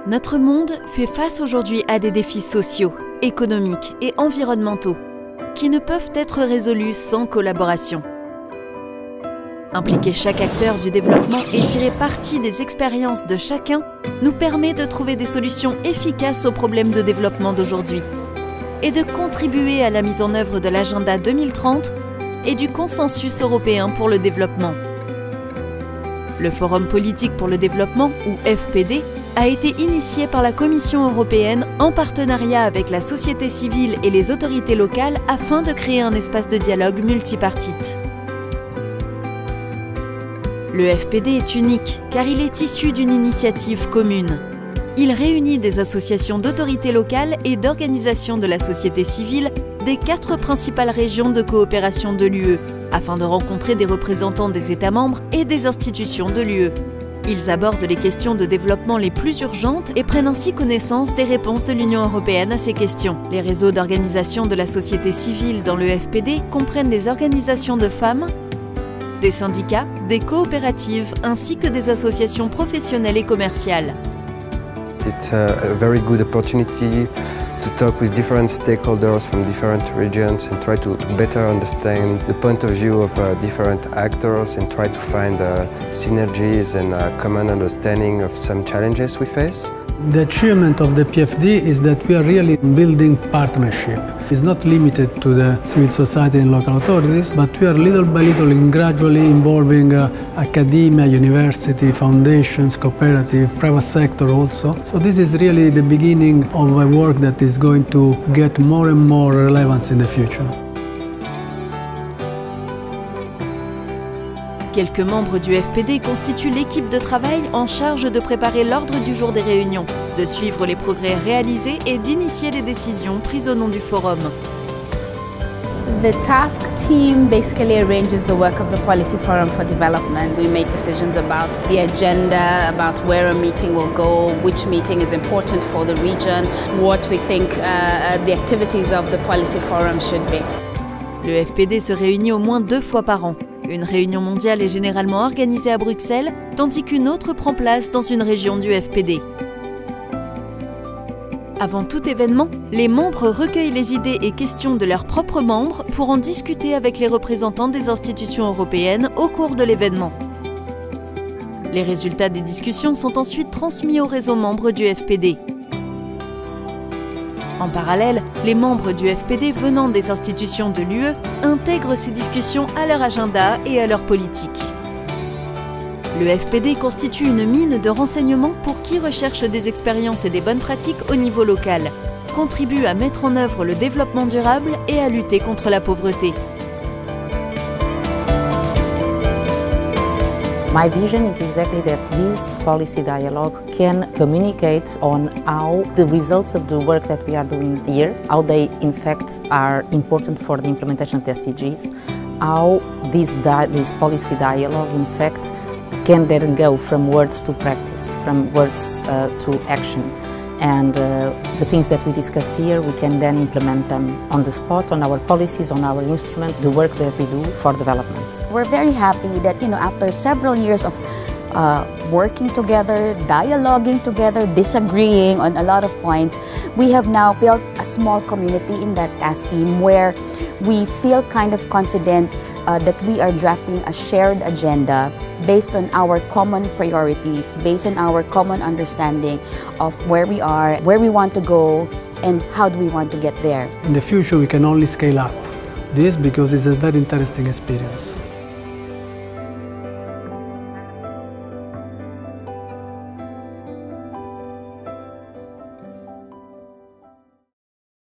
Notre monde fait face aujourd'hui à des défis sociaux, économiques et environnementaux qui ne peuvent être résolus sans collaboration. Impliquer chaque acteur du développement et tirer parti des expériences de chacun nous permet de trouver des solutions efficaces aux problèmes de développement d'aujourd'hui et de contribuer à la mise en œuvre de l'Agenda 2030 et du consensus européen pour le développement. Le Forum politique pour le développement, ou FPD, a été initié par la Commission européenne en partenariat avec la société civile et les autorités locales afin de créer un espace de dialogue multipartite. Le FPD est unique car il est issu d'une initiative commune. Il réunit des associations d'autorités locales et d'organisations de la société civile des 4 principales régions de coopération de l'UE, afin de rencontrer des représentants des États membres et des institutions de l'UE. Ils abordent les questions de développement les plus urgentes et prennent ainsi connaissance des réponses de l'Union européenne à ces questions. Les réseaux d'organisations de la société civile dans le FPD comprennent des organisations de femmes, des syndicats, des coopératives ainsi que des associations professionnelles et commerciales. It's a very good opportunity to talk with different stakeholders from different regions and try to better understand the point of view of different actors and try to find synergies and common understanding of some challenges we face. The achievement of the PFD is that we are really building partnership. It's not limited to the civil society and local authorities, but we are little by little and gradually involving academia, university, foundations, cooperative, private sector also. So this is really the beginning of a work that is going to get more and more relevance in the future. Quelques membres du FPD constituent l'équipe de travail en charge de préparer l'ordre du jour des réunions, de suivre les progrès réalisés et d'initier les décisions prises au nom du forum. The task team basically arranges the work of the Policy Forum for Development. We make decisions about the agenda, about where a meeting will go, which meeting is important for the region, what we think the activities of the Policy Forum should be. Le FPD se réunit au moins 2 fois par an. Une réunion mondiale est généralement organisée à Bruxelles, tandis qu'une autre prend place dans une région du FPD. Avant tout événement, les membres recueillent les idées et questions de leurs propres membres pour en discuter avec les représentants des institutions européennes au cours de l'événement. Les résultats des discussions sont ensuite transmis aux réseaux membres du FPD. En parallèle, les membres du FPD venant des institutions de l'UE intègrent ces discussions à leur agenda et à leur politique. Le FPD constitue une mine de renseignements pour qui recherche des expériences et des bonnes pratiques au niveau local, contribue à mettre en œuvre le développement durable et à lutter contre la pauvreté. My vision is exactly that this policy dialogue can communicate on how the results of the work that we are doing here, how they in fact are important for the implementation of the SDGs, how this policy dialogue in fact can then go from words to practice, from words to action. And the things that we discuss here, we can then implement them on the spot, on our policies, on our instruments, the work that we do for development. We're very happy that, after several years of working together, dialoguing together, disagreeing on a lot of points, we have now built a small community in that task team where we feel kind of confident that we are drafting a shared agenda based on our common priorities, based on our common understanding of where we are, where we want to go, and how do we want to get there. In the future, we can only scale up this because it's a very interesting experience.